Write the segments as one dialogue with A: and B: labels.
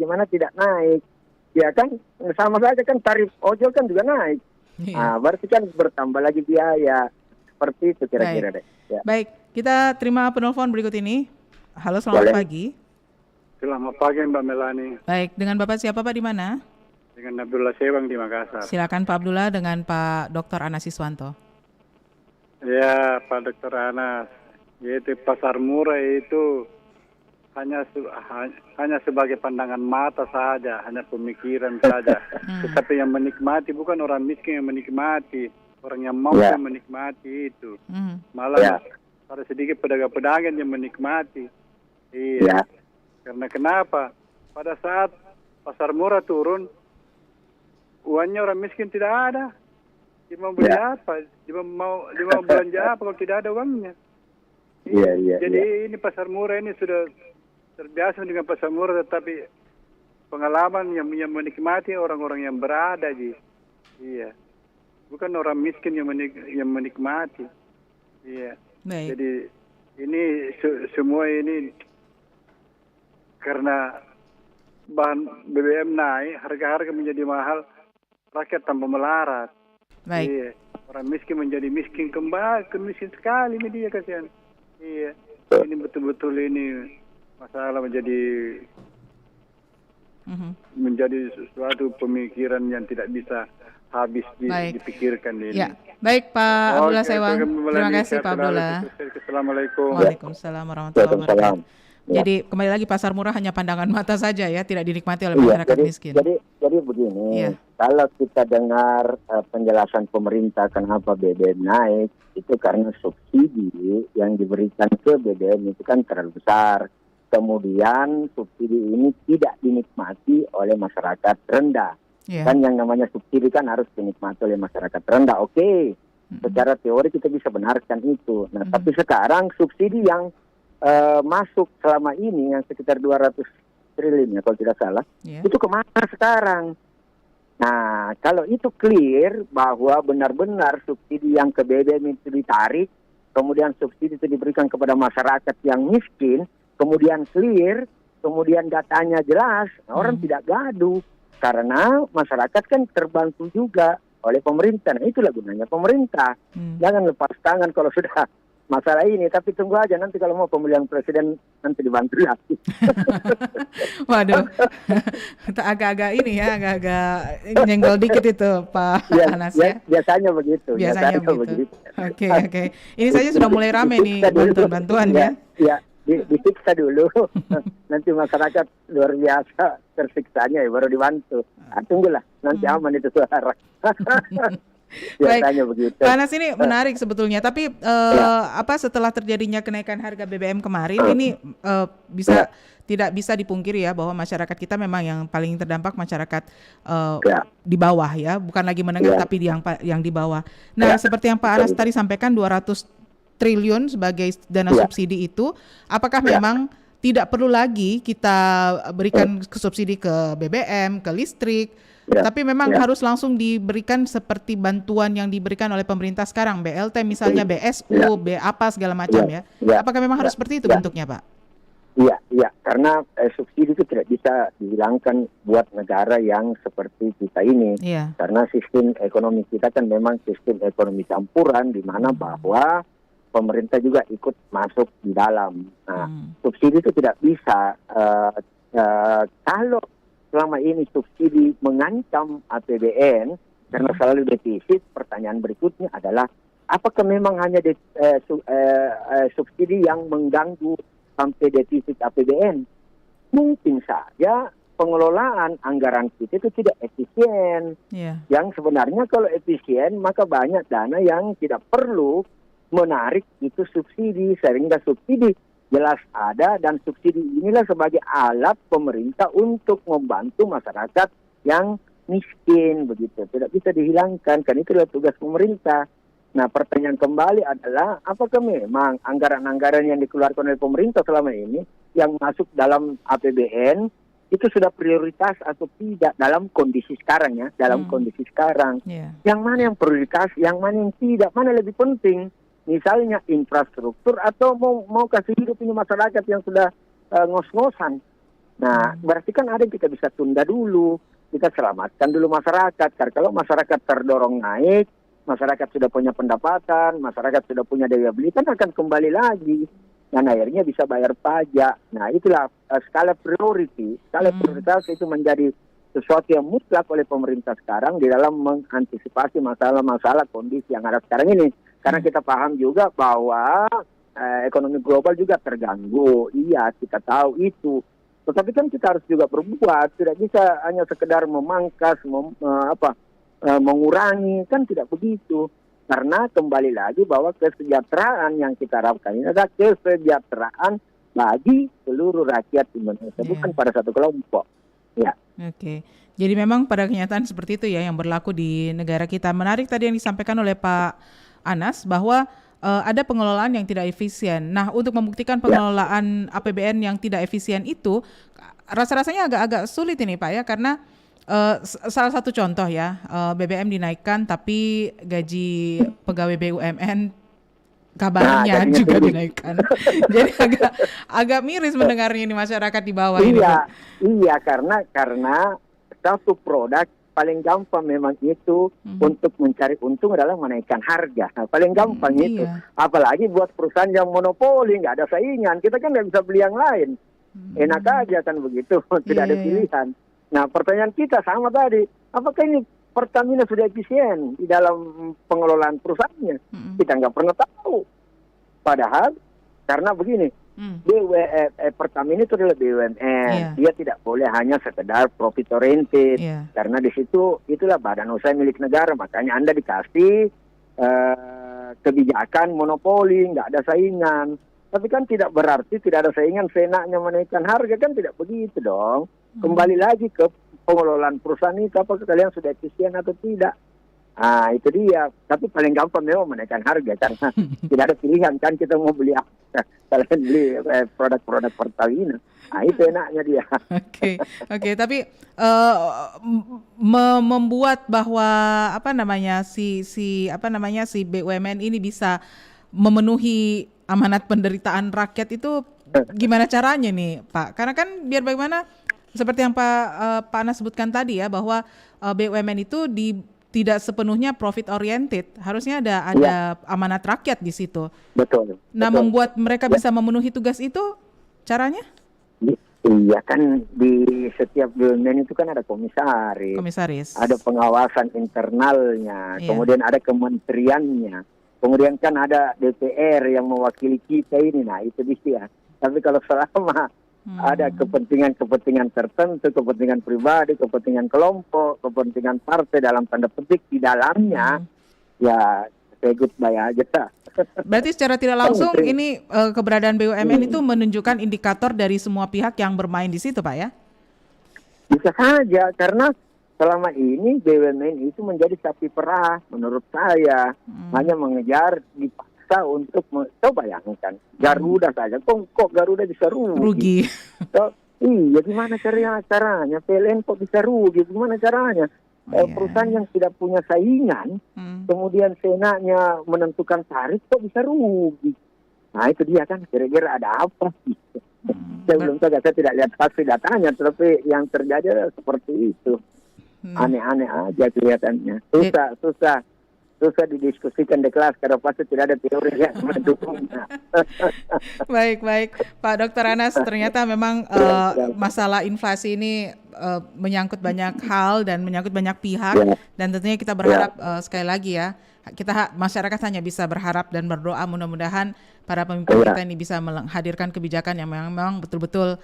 A: bagaimana tidak naik? Ya kan, sama saja kan tarif ojol kan juga naik.
B: Iya.
A: Berarti kan bertambah lagi biaya. Seperti itu kira-kira
B: Baik.
A: deh. Ya.
B: Baik, kita terima penelpon berikut ini. Halo, selamat
A: Boleh.
B: pagi.
C: Selamat pagi Mbak Melani,
B: Baik, dengan Bapak siapa Pak di mana?
C: dengan Abdullah Sewang di Makassar.
B: Silakan Pak Abdullah dengan Pak Dr. Anas Iswanto.
C: Ya Pak Dr. Anas, yaitu pasar murah itu hanya sebagai pandangan mata saja, hanya pemikiran saja. Tetapi yang menikmati bukan orang miskin yang menikmati, orang yang mampu yang menikmati itu. Malah ada sedikit pedagang-pedagang yang menikmati. Iya. Karena kenapa? Pada saat pasar murah turun, uangnya orang miskin tidak ada. Dia mau beli apa? Dia mau belanja apa kalau tidak ada uangnya? Jadi ini pasar murah ini sudah terbiasa dengan pasar murah, tetapi pengalaman yang menikmati orang-orang yang berada di, bukan orang miskin yang menikmati. Iya.
B: Baik.
C: Jadi ini semua ini karena bahan BBM naik, harga-harga menjadi mahal, rakyat tambah melarat.
B: Baik.
C: Iya. Orang miskin menjadi miskin kembali, miskin sekali ini dia kasihan. Iya. Ini betul-betul ini masalah menjadi sesuatu pemikiran yang tidak bisa habis dipikirkan ini.
B: Ya. Baik Pak Abdullah Sewang. Terima kasih Pak Abdullah.
C: Assalamualaikum.
B: Waalaikumsalam warahmatullahi wabarakatuh. Jadi kembali lagi pasar murah hanya pandangan mata saja ya, tidak dinikmati oleh masyarakat miskin.
A: Jadi begini, kalau kita dengar penjelasan pemerintah kenapa BBM naik, itu karena subsidi yang diberikan ke BBM itu kan terlalu besar. Kemudian subsidi ini tidak dinikmati oleh masyarakat rendah. Kan yang namanya subsidi kan harus dinikmati oleh masyarakat rendah. Oke, secara teori kita bisa benarkan itu. Nah, tapi sekarang subsidi yang masuk selama ini yang sekitar 200 triliun ya kalau tidak salah, itu kemana sekarang? Nah, kalau itu clear bahwa benar-benar subsidi yang ke BBM itu ditarik, kemudian subsidi itu diberikan kepada masyarakat yang miskin, kemudian clear, kemudian datanya jelas, orang tidak gaduh. Karena masyarakat kan terbantu juga oleh pemerintah. Nah, itulah gunanya pemerintah. Jangan lepas tangan kalau sudah masalah ini, tapi tunggu aja nanti kalau mau pemilihan presiden nanti dibantu lagi.
B: Waduh, agak-agak ini ya, agak-agak nyenggol dikit itu Pak Anas ya.
A: Biasanya begitu.
B: Biasanya begitu. Oke. Ini saja sudah mulai rame nih bantuan-bantuan ya.
A: Ya, disiksa dulu. Nanti masyarakat luar biasa tersiksanya ya baru dibantu. Tunggulah, nanti aman itu suara.
B: Baik, Pak Anas ini menarik sebetulnya. Tapi setelah terjadinya kenaikan harga BBM kemarin ini tidak bisa dipungkiri ya bahwa masyarakat kita memang yang paling terdampak masyarakat di bawah ya, bukan lagi menengah tapi yang di bawah. Nah, seperti yang Pak Anas tadi sampaikan 200 triliun sebagai dana subsidi itu, apakah memang tidak perlu lagi kita berikan subsidi ke BBM, ke listrik? Tapi memang harus langsung diberikan seperti bantuan yang diberikan oleh pemerintah sekarang, BLT misalnya, BSU, apa segala macam ya. Apakah memang harus seperti itu bentuknya, Pak?
A: Iya, karena subsidi itu tidak bisa dihilangkan buat negara yang seperti kita ini. Karena sistem ekonomi kita kan memang sistem ekonomi campuran di mana bahwa pemerintah juga ikut masuk di dalam. Nah, subsidi itu tidak bisa kalau selama ini subsidi mengancam APBN karena selalu defisit. Pertanyaan berikutnya adalah apakah memang hanya subsidi yang mengganggu sampai defisit APBN? Mungkin saja pengelolaan anggaran kita itu tidak efisien. Yang sebenarnya kalau efisien maka banyak dana yang tidak perlu menarik itu subsidi, sehingga subsidi jelas ada, dan subsidi inilah sebagai alat pemerintah untuk membantu masyarakat yang miskin begitu. Tidak bisa dihilangkan, kan itulah tugas pemerintah. Nah, pertanyaan kembali adalah apakah memang anggaran-anggaran yang dikeluarkan oleh pemerintah selama ini yang masuk dalam APBN itu sudah prioritas atau tidak dalam kondisi sekarang ya, dalam kondisi sekarang. Yang mana yang prioritas, yang mana yang tidak, mana lebih penting? Misalnya infrastruktur atau mau kasih hidup ini masyarakat yang sudah ngos-ngosan. Nah, berarti kan ada yang kita bisa tunda dulu, kita selamatkan dulu masyarakat. Karena kalau masyarakat terdorong naik, masyarakat sudah punya pendapatan, masyarakat sudah punya daya beli, kan akan kembali lagi. Dan akhirnya bisa bayar pajak. Nah, itulah skala prioritas itu menjadi sesuatu yang mutlak oleh pemerintah sekarang di dalam mengantisipasi masalah-masalah kondisi yang ada sekarang ini. Karena kita paham juga bahwa ekonomi global juga terganggu. Iya, kita tahu itu. Tetapi kan kita harus juga berbuat, tidak bisa hanya sekedar memangkas, mengurangi, kan tidak begitu. Karena kembali lagi bahwa kesejahteraan yang kita harapkan ini adalah kesejahteraan bagi seluruh rakyat Indonesia, bukan pada satu kelompok. Ya.
B: Oke. Jadi memang pada kenyataan seperti itu ya yang berlaku di negara kita. Menarik tadi yang disampaikan oleh Pak Anas bahwa ada pengelolaan yang tidak efisien. Nah, untuk membuktikan pengelolaan APBN yang tidak efisien itu rasa-rasanya agak-agak sulit ini Pak ya, karena salah satu contoh ya, BBM dinaikkan tapi gaji pegawai BUMN kabarnya juga dinaikkan. Jadi agak miris mendengarnya ini masyarakat di bawah ini.
A: Iya, karena satu produk paling gampang memang itu untuk mencari untung adalah menaikkan harga. Nah, paling gampang itu. Apalagi buat perusahaan yang monopoli, nggak ada saingan. Kita kan nggak bisa beli yang lain. Enak aja kan begitu, tidak ada pilihan. Nah, pertanyaan kita sama tadi. Apakah ini Pertamina sudah efisien di dalam pengelolaan perusahaannya? Kita nggak pernah tahu. Padahal karena begini, Pertamina itu adalah BUMN. Dia tidak boleh hanya sekedar profit oriented. Karena di situ itulah badan usaha milik negara. Makanya Anda dikasih kebijakan monopoli, nggak ada saingan. Tapi kan tidak berarti tidak ada saingan seenaknya menaikkan harga, kan tidak begitu dong. Kembali lagi ke pengelolaan perusahaan ini, apakah kalian sudah efisien atau tidak? Ah, itu dia. Tapi paling gampang memang menaikkan harga karena tidak ada pilihan kan, kita mau beli apa? Kalian beli produk-produk Pertamina. Ah, itu enaknya dia.
B: Oke. Tapi membuat bahwa si BUMN ini bisa memenuhi amanat penderitaan rakyat itu gimana caranya nih, Pak? Karena kan biar bagaimana seperti yang Pak Anas sebutkan tadi ya, bahwa BUMN itu tidak sepenuhnya profit oriented, harusnya ada amanat rakyat di situ.
A: Betul.
B: Nah, membuat mereka bisa memenuhi tugas itu, caranya?
A: Iya kan, di setiap BUMN itu kan ada komisaris. Ada pengawasan internalnya, kemudian ada kementeriannya, kemudian kan ada DPR yang mewakili kita ini. Nah, itu bisa. Tapi kalau selama ada kepentingan tertentu, kepentingan pribadi, kepentingan kelompok, kepentingan partai dalam tanda petik di dalamnya, ya say goodbye aja.
B: Berarti secara tidak langsung ini keberadaan BUMN itu menunjukkan indikator dari semua pihak yang bermain di situ, Pak ya?
A: Bisa saja, karena selama ini BUMN itu menjadi sapi perah menurut saya, hanya mengejar dipaksa untuk coba bayangkan Garuda saja, kok Garuda bisa rugi? Iya, gimana caranya? PLN kok bisa rugi? Gimana caranya? Perusahaan yang tidak punya saingan, kemudian seenaknya menentukan tarif kok bisa rugi? Nah, itu dia kan, kira-kira ada apa? Saya belum tahu, saya tidak lihat pasti datanya, tetapi yang terjadi adalah seperti itu. Aneh-aneh aja kelihatannya. Susah didiskusikan di kelas karena pasti tidak ada teori yang mendukungnya.
B: Baik, Pak Dr. Anas, ternyata memang masalah inflasi ini menyangkut banyak hal dan menyangkut banyak pihak, dan tentunya kita berharap sekali lagi ya, masyarakat hanya bisa berharap dan berdoa mudah-mudahan para pemimpin kita ini bisa menghadirkan kebijakan yang memang betul-betul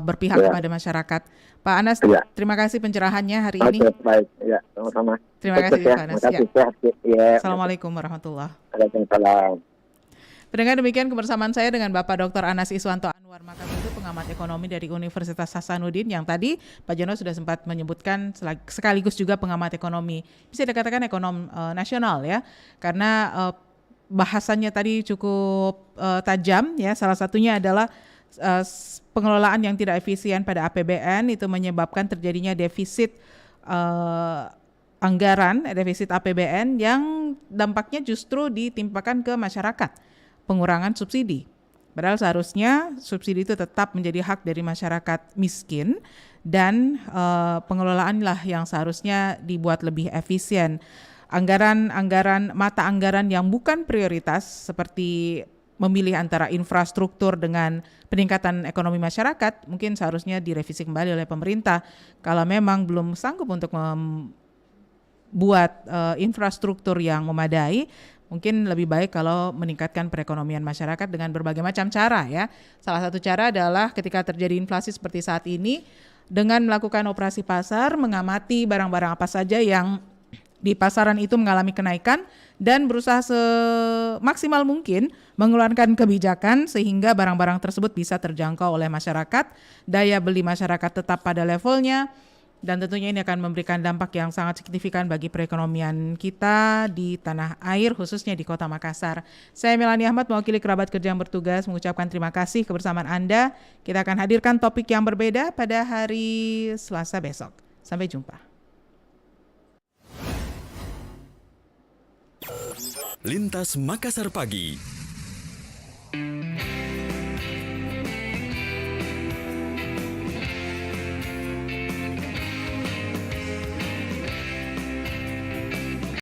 B: berpihak kepada masyarakat. Pak Anas, terima kasih pencerahannya hari ini.
A: Baik, ya, sama-sama.
B: Terima kasih, Pak Anas.
A: Assalamualaikum
B: warahmatullahi wabarakatuh.
A: Waalaikumsalam.
B: Pendengar, demikian kebersamaan saya dengan Bapak Dr. Anas Iswanto Anwar Makabiru, pengamat ekonomi dari Universitas Hasanuddin, yang tadi Pak Jono sudah sempat menyebutkan sekaligus juga pengamat ekonomi, bisa dikatakan ekonom nasional ya, karena bahasannya tadi cukup tajam ya. Salah satunya adalah pengelolaan yang tidak efisien pada APBN itu menyebabkan terjadinya defisit anggaran, defisit APBN yang dampaknya justru ditimpakan ke masyarakat, pengurangan subsidi. Padahal seharusnya subsidi itu tetap menjadi hak dari masyarakat miskin dan pengelolaanlah yang seharusnya dibuat lebih efisien. Mata anggaran yang bukan prioritas seperti memilih antara infrastruktur dengan peningkatan ekonomi masyarakat mungkin seharusnya direvisi kembali oleh pemerintah kalau memang belum sanggup untuk membuat infrastruktur yang memadai. Mungkin lebih baik kalau meningkatkan perekonomian masyarakat dengan berbagai macam cara ya. Salah satu cara adalah ketika terjadi inflasi seperti saat ini dengan melakukan operasi pasar, mengamati barang-barang apa saja yang di pasaran itu mengalami kenaikan dan berusaha semaksimal mungkin mengeluarkan kebijakan sehingga barang-barang tersebut bisa terjangkau oleh masyarakat, daya beli masyarakat tetap pada levelnya. Dan tentunya ini akan memberikan dampak yang sangat signifikan bagi perekonomian kita di tanah air, khususnya di Kota Makassar. Saya Melanie Ahmad, mewakili kerabat kerja yang bertugas, mengucapkan terima kasih kebersamaan Anda. Kita akan hadirkan topik yang berbeda pada hari Selasa besok. Sampai jumpa.
D: Lintas Makassar Pagi.